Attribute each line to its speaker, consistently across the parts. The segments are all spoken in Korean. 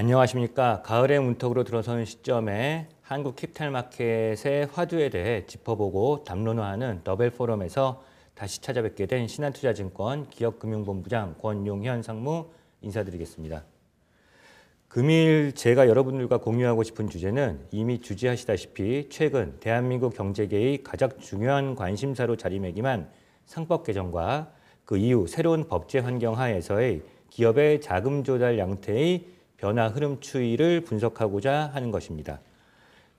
Speaker 1: 안녕하십니까. 가을의 문턱으로 들어서는 시점에 한국 캡탈마켓의 화두에 대해 짚어보고 담론화하는 더벨 포럼에서 다시 찾아뵙게 된 신한투자증권 기업금융본부장 권용현 상무 인사드리겠습니다. 금일 제가 여러분들과 공유하고 싶은 주제는 이미 주지하시다시피 최근 대한민국 경제계의 가장 중요한 관심사로 자리매김한 상법 개정과 그 이후 새로운 법제 환경 하에서의 기업의 자금 조달 양태의 변화 흐름 추이를 분석하고자 하는 것입니다.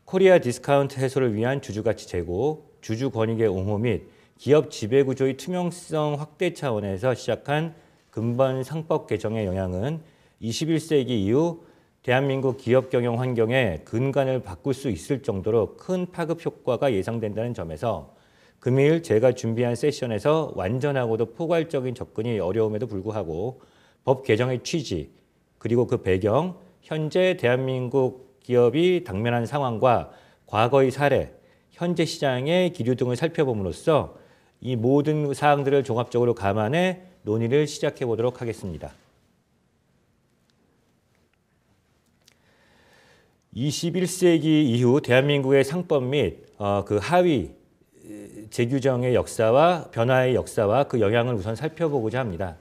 Speaker 1: 코리아 디스카운트 해소를 위한 주주가치 제고, 주주 권익의 옹호 및 기업 지배구조의 투명성 확대 차원에서 시작한 근본 상법 개정의 영향은 21세기 이후 대한민국 기업 경영 환경의 근간을 바꿀 수 있을 정도로 큰 파급 효과가 예상된다는 점에서 금일 제가 준비한 세션에서 완전하고도 포괄적인 접근이 어려움에도 불구하고 법 개정의 취지, 그리고 그 배경, 현재 대한민국 기업이 당면한 상황과 과거의 사례, 현재 시장의 기류 등을 살펴봄으로써 이 모든 사항들을 종합적으로 감안해 논의를 시작해 보도록 하겠습니다. 21세기 이후 대한민국의 상법 및 그 하위 재규정의 역사와 변화의 역사와 그 영향을 우선 살펴보고자 합니다.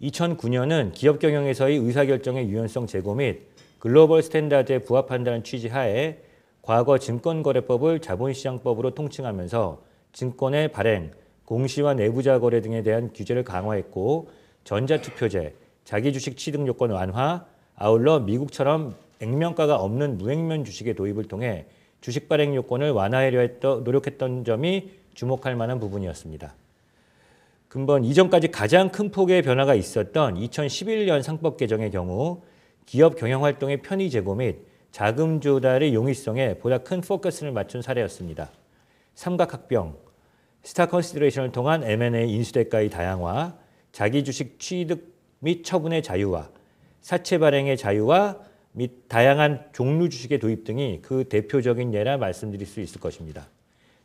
Speaker 1: 2009년은 기업 경영에서의 의사결정의 유연성 제고 및 글로벌 스탠다드에 부합한다는 취지 하에 과거 증권거래법을 자본시장법으로 통칭하면서 증권의 발행, 공시와 내부자 거래 등에 대한 규제를 강화했고 전자투표제, 자기주식 취득 요건 완화, 아울러 미국처럼 액면가가 없는 무액면 주식의 도입을 통해 주식 발행 요건을 완화하려 노력했던 점이 주목할 만한 부분이었습니다. 근본 이전까지 가장 큰 폭의 변화가 있었던 2011년 상법 개정의 경우 기업 경영활동의 편의 제고 및 자금 조달의 용이성에 보다 큰 포커스를 맞춘 사례였습니다. 삼각합병, 스탁 컨시더레이션을 통한 M&A 인수대가의 다양화, 자기주식 취득 및 처분의 자유화, 사채 발행의 자유화 및 다양한 종류 주식의 도입 등이 그 대표적인 예라 말씀드릴 수 있을 것입니다.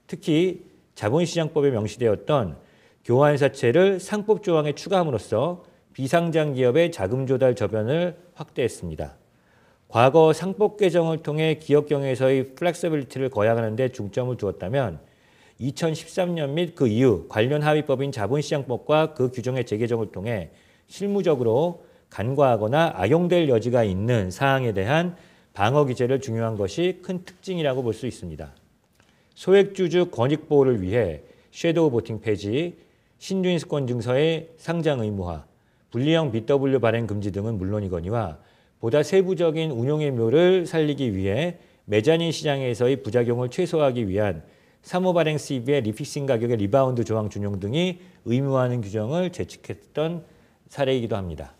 Speaker 1: 특히 자본시장법에 명시되었던 교환사채를 상법 조항에 추가함으로써 비상장 기업의 자금 조달 저변을 확대했습니다. 과거 상법 개정을 통해 기업 경영에서의 플렉서빌리티를 거양하는 데 중점을 두었다면 2013년 및 그 이후 관련 하위법인 자본시장법과 그 규정의 재개정을 통해 실무적으로 간과하거나 악용될 여지가 있는 사항에 대한 방어 규제를 중요한 것이 큰 특징이라고 볼 수 있습니다. 소액주주 권익 보호를 위해 섀도우 보팅 폐지, 신주인수권 증서의 상장 의무화, 분리형 BW 발행 금지 등은 물론이거니와 보다 세부적인 운용의 묘를 살리기 위해 메자닌 시장에서의 부작용을 최소화하기 위한 사모 발행 CB의 리픽싱 가격의 리바운드 조항 준용 등이 의무화하는 규정을 제측했던 사례이기도 합니다.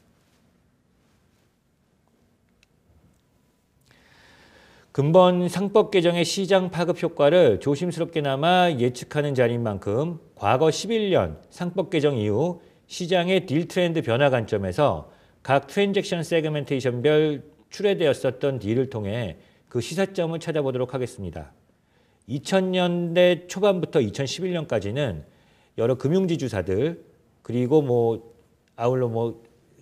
Speaker 1: 근본 상법 개정의 시장 파급 효과를 조심스럽게나마 예측하는 자리인 만큼 과거 11년 상법 개정 이후 시장의 딜 트렌드 변화 관점에서 각 트랜잭션 세그멘테이션별 출회되었었던 딜을 통해 그 시사점을 찾아보도록 하겠습니다. 2000년대 초반부터 2011년까지는 여러 금융지주사들 그리고 아울러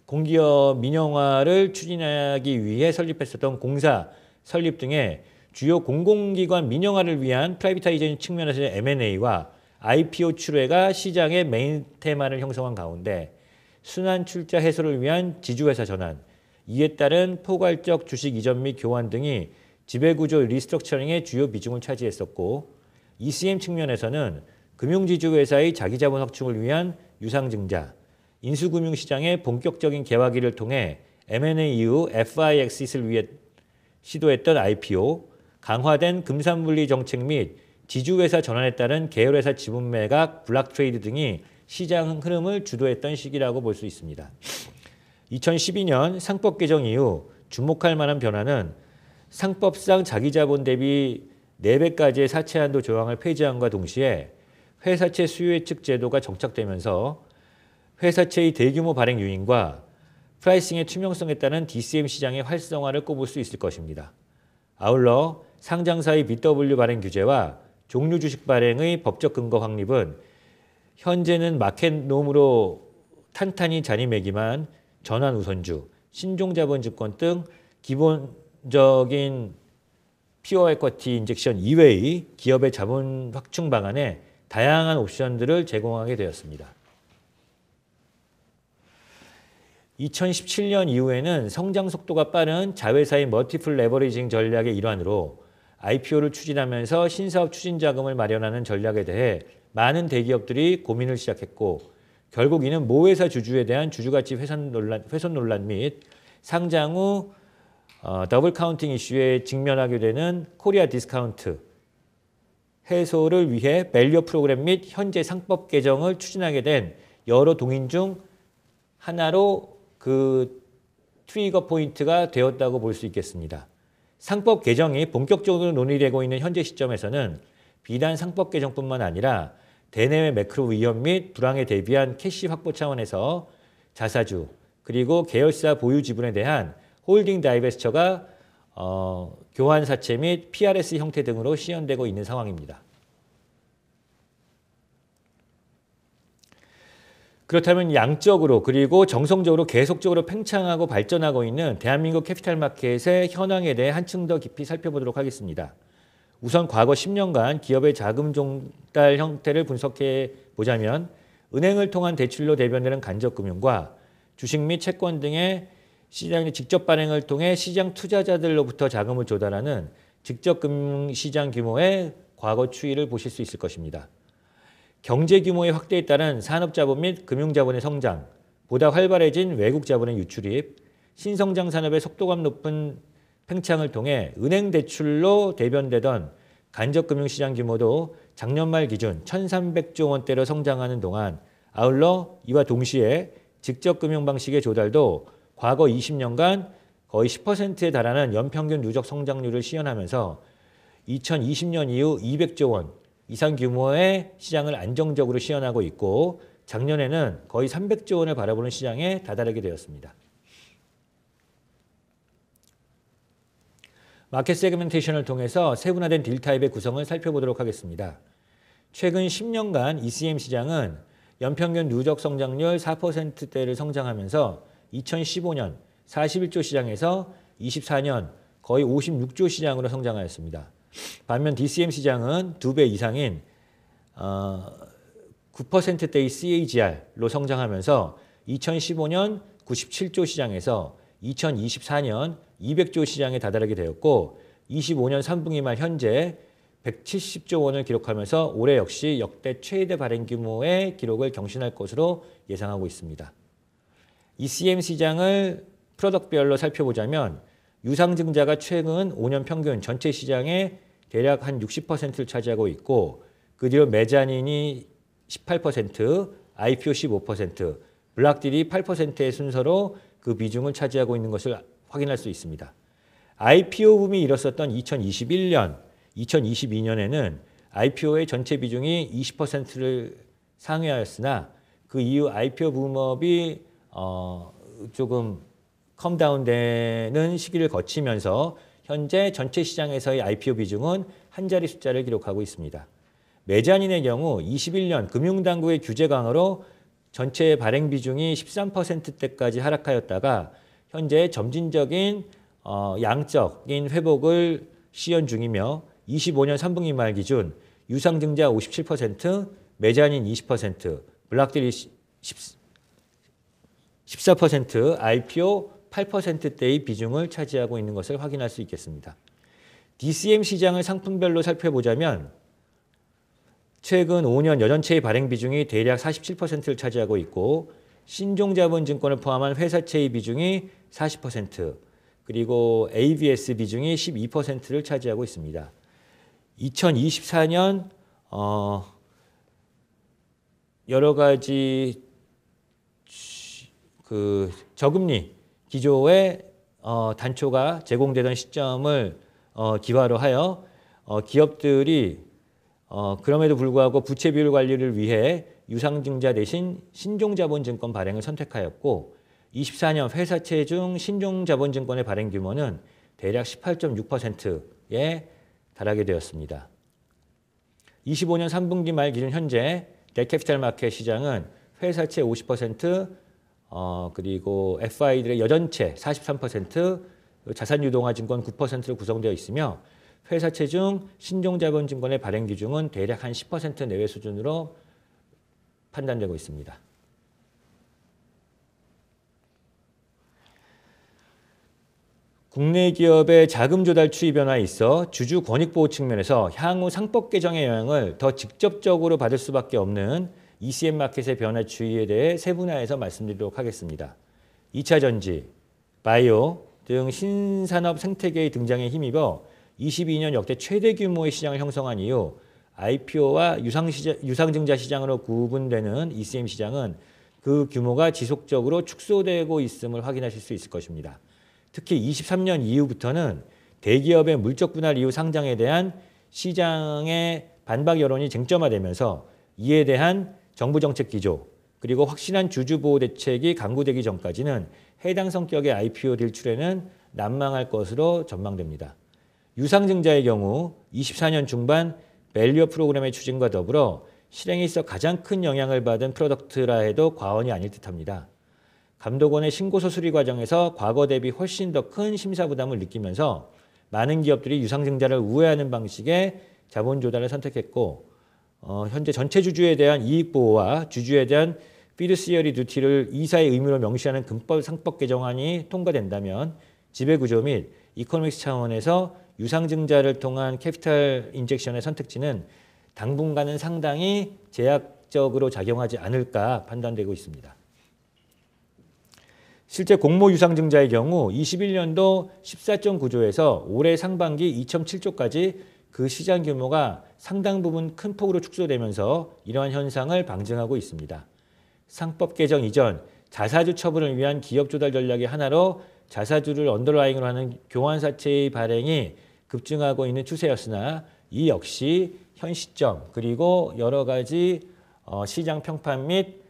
Speaker 1: 공기업 민영화를 추진하기 위해 설립했었던 공사 설립 등의 주요 공공기관 민영화를 위한 프라이빗타이제이션 측면에서의 M&A와 IPO 출회가 시장의 메인 테마를 형성한 가운데 순환 출자 해소를 위한 지주회사 전환, 이에 따른 포괄적 주식 이전 및 교환 등이 지배구조 리스트럭처링의 주요 비중을 차지했었고 ECM 측면에서는 금융지주회사의 자기자본 확충을 위한 유상증자, 인수금융시장의 본격적인 개화기를 통해 M&A 이후 FI 엑싯을 위해 시도했던 IPO, 강화된 금산분리 정책 및 지주회사 전환에 따른 계열회사 지분 매각, 블락 트레이드 등이 시장 흐름을 주도했던 시기라고 볼 수 있습니다. 2012년 상법 개정 이후 주목할 만한 변화는 상법상 자기자본 대비 4배까지의 사채 한도 조항을 폐지함과 동시에 회사채 수요예측 제도가 정착되면서 회사채의 대규모 발행 유인과 프라이싱의 투명성에 따른 DCM 시장의 활성화를 꼽을 수 있을 것입니다. 아울러 상장사의 BW 발행 규제와 종류 주식 발행의 법적 근거 확립은 현재는 마켓놈으로 탄탄히 자리매김한 전환우선주, 신종자본증권 등 기본적인 피어 에쿼티 인젝션 이외의 기업의 자본 확충 방안에 다양한 옵션들을 제공하게 되었습니다. 2017년 이후에는 성장 속도가 빠른 자회사의 멀티플 레버리징 전략의 일환으로 IPO를 추진하면서 신사업 추진 자금을 마련하는 전략에 대해 많은 대기업들이 고민을 시작했고 결국 이는 모회사 주주에 대한 주주가치 훼손 논란 및 상장 후 더블 카운팅 이슈에 직면하게 되는 코리아 디스카운트 해소를 위해 밸류 프로그램 및 현재 상법 개정을 추진하게 된 여러 동인 중 하나로 그 트리거 포인트가 되었다고 볼 수 있겠습니다. 상법 개정이 본격적으로 논의되고 있는 현재 시점에서는 비단 상법 개정뿐만 아니라 대내외 매크로 위험 및 불황에 대비한 캐시 확보 차원에서 자사주 그리고 계열사 보유 지분에 대한 홀딩 다이베스처가 교환 사채 및 PRS 형태 등으로 시연되고 있는 상황입니다. 그렇다면 양적으로 그리고 정성적으로 계속적으로 팽창하고 발전하고 있는 대한민국 캐피탈 마켓의 현황에 대해 한층 더 깊이 살펴보도록 하겠습니다. 우선 과거 10년간 기업의 자금 종달 형태를 분석해 보자면 은행을 통한 대출로 대변되는 간접금융과 주식 및 채권 등의 시장의 직접 발행을 통해 시장 투자자들로부터 자금을 조달하는 직접 금융시장 규모의 과거 추이를 보실 수 있을 것입니다. 경제 규모의 확대에 따른 산업자본 및 금융자본의 성장, 보다 활발해진 외국 자본의 유출입, 신성장 산업의 속도감 높은 팽창을 통해 은행 대출로 대변되던 간접금융시장 규모도 작년 말 기준 1,300조 원대로 성장하는 동안 아울러 이와 동시에 직접금융 방식의 조달도 과거 20년간 거의 10%에 달하는 연평균 누적 성장률을 시현하면서 2020년 이후 200조 원 이상 규모의 시장을 안정적으로 시현하고 있고 작년에는 거의 300조 원을 바라보는 시장에 다다르게 되었습니다. 마켓 세그멘테이션을 통해서 세분화된 딜 타입의 구성을 살펴보도록 하겠습니다. 최근 10년간 ECM 시장은 연평균 누적 성장률 4%대를 성장하면서 2015년 41조 시장에서 24년 거의 56조 시장으로 성장하였습니다. 반면 DCM 시장은 2배 이상인 9%대의 CAGR로 성장하면서 2015년 97조 시장에서 2024년 200조 시장에 다다르게 되었고 25년 3분기 말 현재 170조 원을 기록하면서 올해 역시 역대 최대 발행 규모의 기록을 경신할 것으로 예상하고 있습니다. ECM 시장을 프로덕트별로 살펴보자면 유상증자가 최근 5년 평균 전체 시장의 대략 한 60%를 차지하고 있고 그 뒤로 메자닌이 18%, IPO 15%, 블락딜이 8%의 순서로 그 비중을 차지하고 있는 것을 확인할 수 있습니다. IPO 붐이 일었었던 2021년, 2022년에는 IPO의 전체 비중이 20%를 상회하였으나 그 이후 IPO 붐업이 조금 컴다운되는 시기를 거치면서 현재 전체 시장에서의 IPO 비중은 한 자리 숫자를 기록하고 있습니다. 메자닌의 경우 21년 금융당국의 규제 강화로 전체 발행 비중이 13%대까지 하락하였다가 현재 점진적인 양적인 회복을 시현 중이며 25년 3분기 말 기준 유상증자 57%, 메자닌 20%, 블락딜이 14%, IPO 8%대의 비중을 차지하고 있는 것을 확인할 수 있겠습니다. DCM 시장을 상품별로 살펴보자면 최근 5년 여전체의 발행 비중이 대략 47%를 차지하고 있고 신종자본증권을 포함한 회사채의 비중이 40%, 그리고 ABS 비중이 12%를 차지하고 있습니다. 2024년 여러 가지 그 저금리 기조의 단초가 제공되던 시점을 기화로 하여 기업들이 그럼에도 불구하고 부채 비율 관리를 위해 유상증자 대신 신종자본증권 발행을 선택하였고 24년 회사채 중 신종자본증권의 발행 규모는 대략 18.6%에 달하게 되었습니다. 25년 3분기 말 기준 현재 넷캐피탈 마켓 시장은 회사채 50%, 그리고 FI들의 여전채 43%, 자산유동화증권 9%로 구성되어 있으며 회사채 중 신종자본증권의 발행 비중은 대략 한 10% 내외 수준으로 판단되고 있습니다. 국내 기업의 자금 조달 추이 변화에 있어 주주 권익 보호 측면에서 향후 상법 개정의 영향을 더 직접적으로 받을 수밖에 없는 ECM 마켓의 변화 추이에 대해 세분화해서 말씀드리도록 하겠습니다. 2차 전지, 바이오 등 신산업 생태계의 등장에 힘입어 22년 역대 최대 규모의 시장을 형성한 이후 IPO와 유상증자 시장으로 구분되는 ECM 시장은 그 규모가 지속적으로 축소되고 있음을 확인하실 수 있을 것입니다. 특히 23년 이후부터는 대기업의 물적 분할 이후 상장에 대한 시장의 반박 여론이 쟁점화되면서 이에 대한 정부 정책 기조 그리고 확실한 주주 보호 대책이 강구되기 전까지는 해당 성격의 IPO 딜출에는 난망할 것으로 전망됩니다. 유상증자의 경우 24년 중반 밸류업 프로그램의 추진과 더불어 실행에 있어 가장 큰 영향을 받은 프로덕트라 해도 과언이 아닐 듯합니다. 감독원의 신고서 수리 과정에서 과거 대비 훨씬 더 큰 심사 부담을 느끼면서 많은 기업들이 유상증자를 우회하는 방식의 자본 조달을 선택했고 현재 전체 주주에 대한 이익 보호와 주주에 대한 피두시어리 듀티를 이사의 의무로 명시하는 근법 상법 개정안이 통과된다면 지배구조 및 이코노믹스 차원에서 유상증자를 통한 캐피탈 인젝션의 선택지는 당분간은 상당히 제약적으로 작용하지 않을까 판단되고 있습니다. 실제 공모 유상증자의 경우 21년도 14.9조에서 올해 상반기 2.7조까지 그 시장 규모가 상당 부분 큰 폭으로 축소되면서 이러한 현상을 방증하고 있습니다. 상법 개정 이전 자사주 처분을 위한 기업 조달 전략의 하나로 자사주를 언더라잉으로 하는 교환사채의 발행이 급증하고 있는 추세였으나 이 역시 현 시점 그리고 여러 가지 시장 평판 및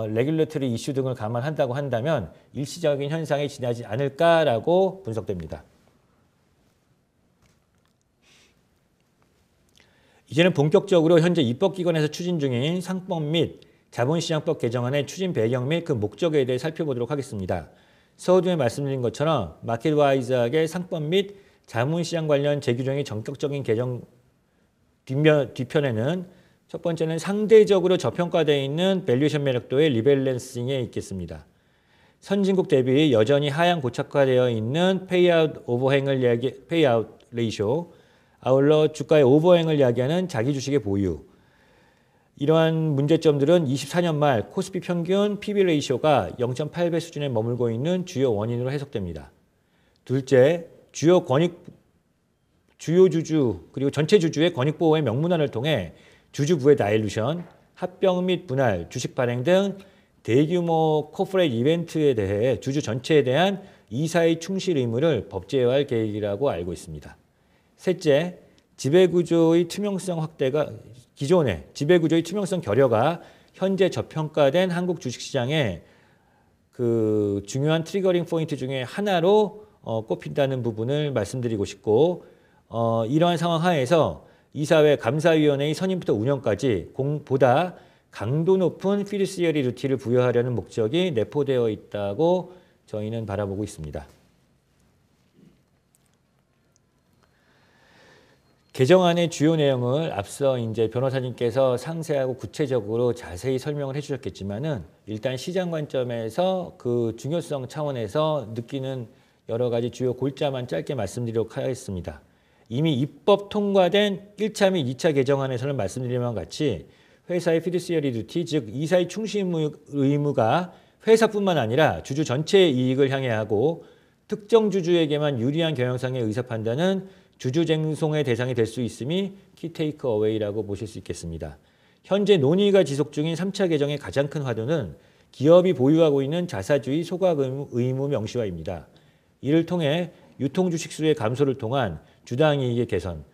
Speaker 1: 레귤레터리 이슈 등을 감안한다고 한다면 일시적인 현상에 지나지 않을까라고 분석됩니다. 이제는 본격적으로 현재 입법기관에서 추진 중인 상법 및 자본시장법 개정안의 추진 배경 및 그 목적에 대해 살펴보도록 하겠습니다. 서두에 말씀드린 것처럼 마켓와이즈하게 상법 및 자본시장 관련 재규정의 전격적인 개정 뒤편에는 첫 번째는 상대적으로 저평가되어 있는 밸류에이션 매력도의 리밸런싱에 있겠습니다. 선진국 대비 여전히 하향 고착화되어 있는 페이아웃 레이쇼, 아울러 주가의 오버행을 이야기하는 자기 주식의 보유. 이러한 문제점들은 24년 말 코스피 평균 PB 레이쇼가 0.8배 수준에 머물고 있는 주요 원인으로 해석됩니다. 둘째, 주요 주주 그리고 전체 주주의 권익보호의 명문화를 통해 주주부의 다일루션, 합병 및 분할, 주식 발행 등 대규모 코퍼레이트 이벤트에 대해 주주 전체에 대한 이사의 충실 의무를 법제화할 계획이라고 알고 있습니다. 셋째, 지배구조의 투명성 확대가 기존의 지배구조의 투명성 결여가 현재 저평가된 한국 주식시장의 그 중요한 트리거링 포인트 중에 하나로 꼽힌다는 부분을 말씀드리고 싶고 이러한 상황 하에서 이사회 감사위원회의 선임부터 운영까지 보다 강도 높은 피두시어리 듀티를 부여하려는 목적이 내포되어 있다고 저희는 바라보고 있습니다. 개정안의 주요 내용을 앞서 이제 변호사님께서 상세하고 구체적으로 자세히 설명을 해주셨겠지만은 일단 시장 관점에서 그 중요성 차원에서 느끼는 여러 가지 주요 골자만 짧게 말씀드리도록 하겠습니다. 이미 입법 통과된 1차 및 2차 개정안에서는 말씀드린 바와 같이 회사의 피두시어리 듀티, 즉 이사의 충실 의무가 회사뿐만 아니라 주주 전체의 이익을 향해 하고 특정 주주에게만 유리한 경영상의 의사판단은 주주쟁송의 대상이 될 수 있음이 키테이크 어웨이라고 보실 수 있겠습니다. 현재 논의가 지속 중인 3차 개정의 가장 큰 화두는 기업이 보유하고 있는 자사주의 소각 의무 명시화입니다. 이를 통해 유통주식 수의 감소를 통한 주당 이익의 개선,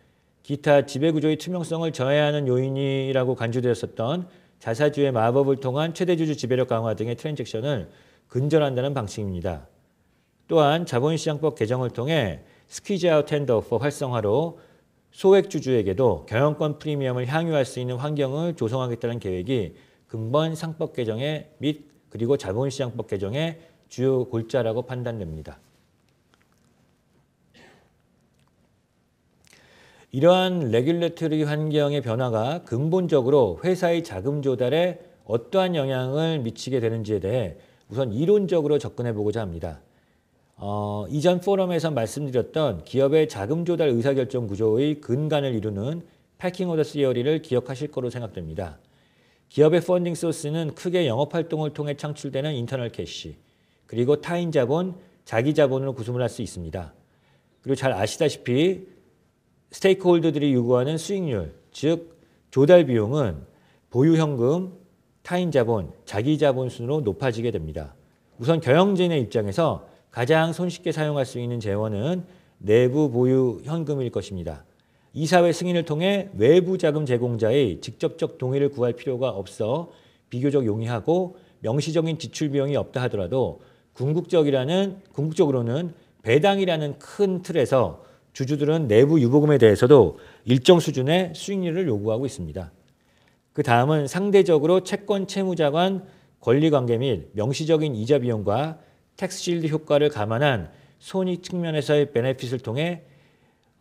Speaker 1: 기타 지배구조의 투명성을 저해하는 요인이라고 간주되었었던 자사주의 마법을 통한 최대주주 지배력 강화 등의 트랜잭션을 근절한다는 방침입니다. 또한 자본시장법 개정을 통해 스퀴즈 아웃 핸드오퍼 활성화로 소액주주에게도 경영권 프리미엄을 향유할 수 있는 환경을 조성하겠다는 계획이 근본 상법 개정의 및 그리고 자본시장법 개정의 주요 골자라고 판단됩니다. 이러한 레귤레터리 환경의 변화가 근본적으로 회사의 자금 조달에 어떠한 영향을 미치게 되는지에 대해 우선 이론적으로 접근해 보고자 합니다. 이전 포럼에서 말씀드렸던 기업의 자금 조달 의사결정 구조의 근간을 이루는 패킹 오더 시어리를 기억하실 거로 생각됩니다. 기업의 펀딩 소스는 크게 영업활동을 통해 창출되는 인터널 캐시, 그리고 타인 자본, 자기 자본으로 구성을 할 수 있습니다. 그리고 잘 아시다시피 스테이크홀더들이 요구하는 수익률, 즉 조달 비용은 보유 현금, 타인 자본, 자기 자본 순으로 높아지게 됩니다. 우선 경영진의 입장에서 가장 손쉽게 사용할 수 있는 재원은 내부 보유 현금일 것입니다. 이사회 승인을 통해 외부 자금 제공자의 직접적 동의를 구할 필요가 없어 비교적 용이하고 명시적인 지출 비용이 없다 하더라도 궁극적으로는 배당이라는 큰 틀에서 주주들은 내부 유보금에 대해서도 일정 수준의 수익률을 요구하고 있습니다. 그 다음은 상대적으로 채권 채무자 간 권리관계 및 명시적인 이자 비용과 텍스실드 효과를 감안한 손익 측면에서의 베네핏을 통해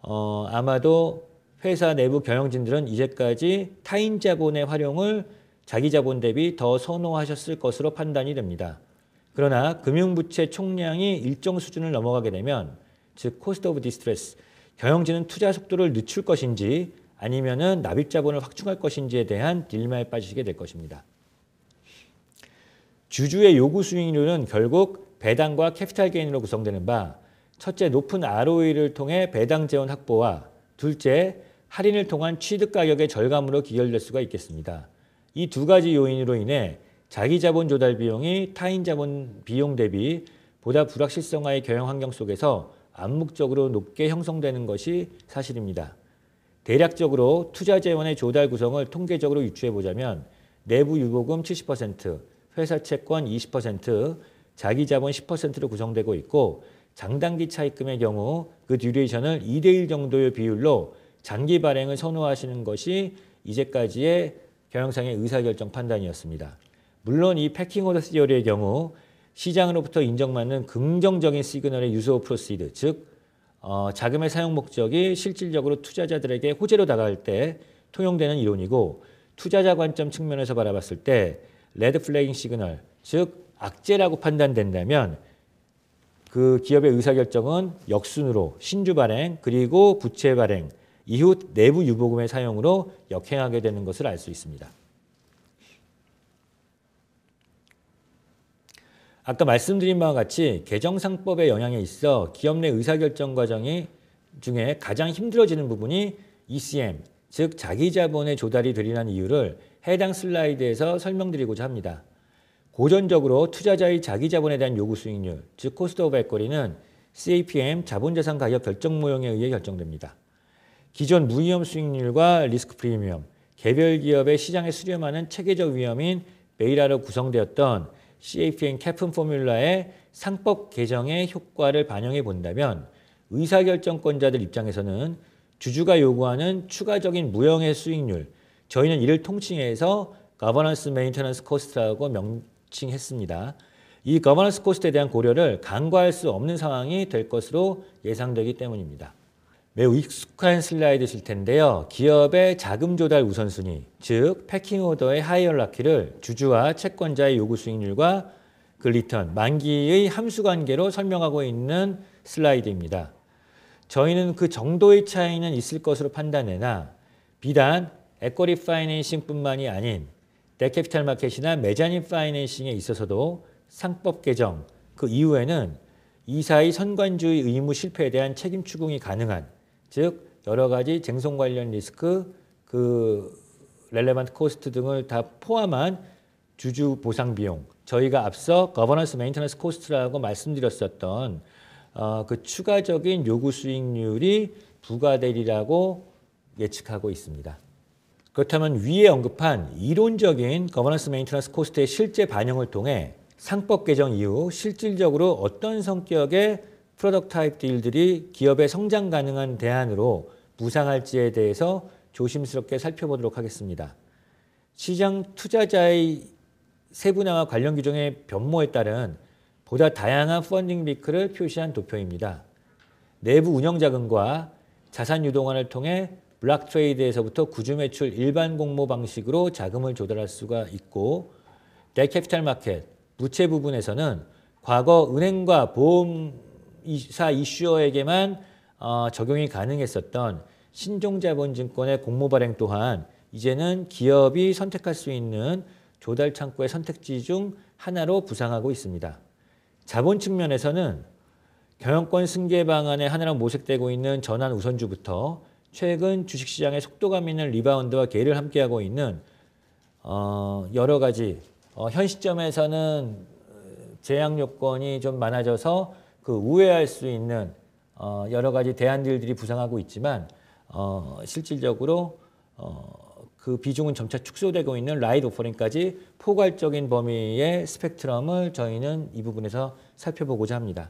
Speaker 1: 아마도 회사 내부 경영진들은 이제까지 타인 자본의 활용을 자기 자본 대비 더 선호하셨을 것으로 판단이 됩니다. 그러나 금융부채 총량이 일정 수준을 넘어가게 되면 즉 코스트 오브 디스트레스, 경영진은 투자 속도를 늦출 것인지 아니면은 납입 자본을 확충할 것인지에 대한 딜레마에 빠지게 될 것입니다. 주주의 요구 수익률은 결국 배당과 캐피탈 게인으로 구성되는 바 첫째, 높은 ROE를 통해 배당 재원 확보와 둘째, 할인을 통한 취득 가격의 절감으로 기결될 수가 있겠습니다. 이 두 가지 요인으로 인해 자기 자본 조달 비용이 타인 자본 비용 대비 보다 불확실성화의 경영 환경 속에서 암묵적으로 높게 형성되는 것이 사실입니다. 대략적으로 투자 재원의 조달 구성을 통계적으로 유추해 보자면 내부 유보금 70%, 회사 채권 20%, 자기 자본 10%로 구성되고 있고 장단기 차입금의 경우 그 듀레이션을 2대1 정도의 비율로 장기 발행을 선호하시는 것이 이제까지의 경영상의 의사결정 판단이었습니다. 물론 이 패킹 오더 시어리의 경우 시장으로부터 인정받는 긍정적인 시그널의 유즈 오브 프로시드, 즉 자금의 사용 목적이 실질적으로 투자자들에게 호재로 다가갈 때 통용되는 이론이고 투자자 관점 측면에서 바라봤을 때 레드 플래깅 시그널, 즉 악재라고 판단된다면 그 기업의 의사결정은 역순으로 신주 발행 그리고 부채 발행 이후 내부 유보금의 사용으로 역행하게 되는 것을 알 수 있습니다. 아까 말씀드린 바와 같이 개정상법의 영향에 있어 기업 내 의사결정 과정이 중에 가장 힘들어지는 부분이 ECM, 즉 자기자본의 조달이 되리라는 이유를 해당 슬라이드에서 설명드리고자 합니다. 고전적으로 투자자의 자기자본에 대한 요구 수익률, 즉 코스트 오브 에쿼리는 CAPM, 자본자산 가격 결정 모형에 의해 결정됩니다. 기존 무위험 수익률과 리스크 프리미엄, 개별 기업의 시장에 수렴하는 체계적 위험인 베이라로 구성되었던 CAPM 캐픈 포뮬라의 상법 개정의 효과를 반영해 본다면 의사결정권자들 입장에서는 주주가 요구하는 추가적인 무형의 수익률, 저희는 이를 통칭해서 거버넌스 메인테넌스 코스트라고 명칭했습니다. 이 거버넌스 코스트에 대한 고려를 간과할 수 없는 상황이 될 것으로 예상되기 때문입니다. 매우 익숙한 슬라이드실 텐데요. 기업의 자금 조달 우선순위, 즉 패킹 오더의 하이어라키를 주주와 채권자의 요구 수익률과 그 리턴, 만기의 함수 관계로 설명하고 있는 슬라이드입니다. 저희는 그 정도의 차이는 있을 것으로 판단하나 비단 에쿼리 파이낸싱뿐만이 아닌 데캐피탈 마켓이나 메자닌 파이낸싱에 있어서도 상법 개정, 그 이후에는 이사의 선관주의 의무 실패에 대한 책임 추궁이 가능한, 즉 여러 가지 쟁송 관련 리스크, 그 렐레반트 코스트 등을 다 포함한 주주 보상 비용, 저희가 앞서 거버넌스 메인테넌스 코스트라고 말씀드렸었던 그 추가적인 요구 수익률이 부과되리라고 예측하고 있습니다. 그렇다면 위에 언급한 이론적인 거버넌스 메인테넌스 코스트의 실제 반영을 통해 상법 개정 이후 실질적으로 어떤 성격의 프로덕트 타입 딜들이 기업의 성장 가능한 대안으로 부상할지에 대해서 조심스럽게 살펴보도록 하겠습니다. 시장 투자자의 세분화와 관련 규정의 변모에 따른 보다 다양한 펀딩 비크를 표시한 도표입니다. 내부 운영 자금과 자산 유동화를 통해 블락 트레이드에서부터 구주 매출 일반 공모 방식으로 자금을 조달할 수가 있고, 뎨 캐피탈 마켓, 부채 부분에서는 과거 은행과 보험사 이슈어에게만 적용이 가능했었던 신종자본증권의 공모 발행 또한 이제는 기업이 선택할 수 있는 조달 창구의 선택지 중 하나로 부상하고 있습니다. 자본 측면에서는 경영권 승계 방안의 하나로 모색되고 있는 전환 우선주부터 최근 주식시장의 속도감 있는 리바운드와 궤를 함께하고 있는 여러 가지 현 시점에서는 제약 요건이 좀 많아져서 그 우회할 수 있는 여러 가지 대안들이 부상하고 있지만 실질적으로 그 비중은 점차 축소되고 있는 라이트 오퍼링까지 포괄적인 범위의 스펙트럼을 저희는 이 부분에서 살펴보고자 합니다.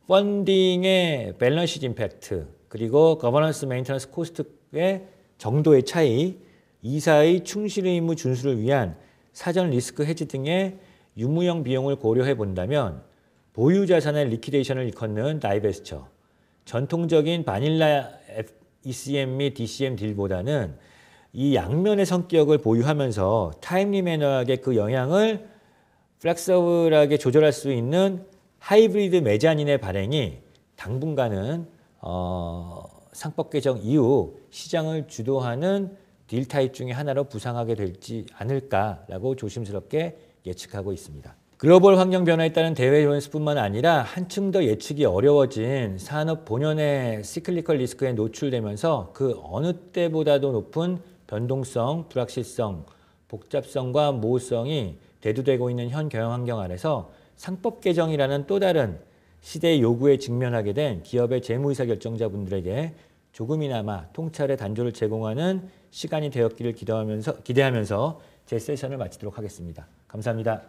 Speaker 1: 펀딩의 밸런스 임팩트, 그리고 거버넌스 메인터넌스 코스트의 정도의 차이, 이사의 충실 의무 준수를 위한 사전 리스크 해지 등의 유무형 비용을 고려해 본다면 보유 자산의 리퀴데이션을 일컫는 다이베스처, 전통적인 바닐라 ECM 및 DCM 딜보다는 이 양면의 성격을 보유하면서 타임리 매너하게 그 영향을 플렉서블하게 조절할 수 있는 하이브리드 메자닌의 발행이 당분간은 상법 개정 이후 시장을 주도하는 딜 타입 중에 하나로 부상하게 되지 않을까라고 조심스럽게 예측하고 있습니다. 글로벌 환경 변화에 따른 대외 변수뿐만 아니라 한층 더 예측이 어려워진 산업 본연의 시클리컬 리스크에 노출되면서 그 어느 때보다도 높은 변동성, 불확실성, 복잡성과 모호성이 대두되고 있는 현 경영 환경 아래서 상법 개정이라는 또 다른 시대의 요구에 직면하게 된 기업의 재무이사 결정자분들에게 조금이나마 통찰의 단조를 제공하는 시간이 되었기를 기대하면서 제 세션을 마치도록 하겠습니다. 감사합니다.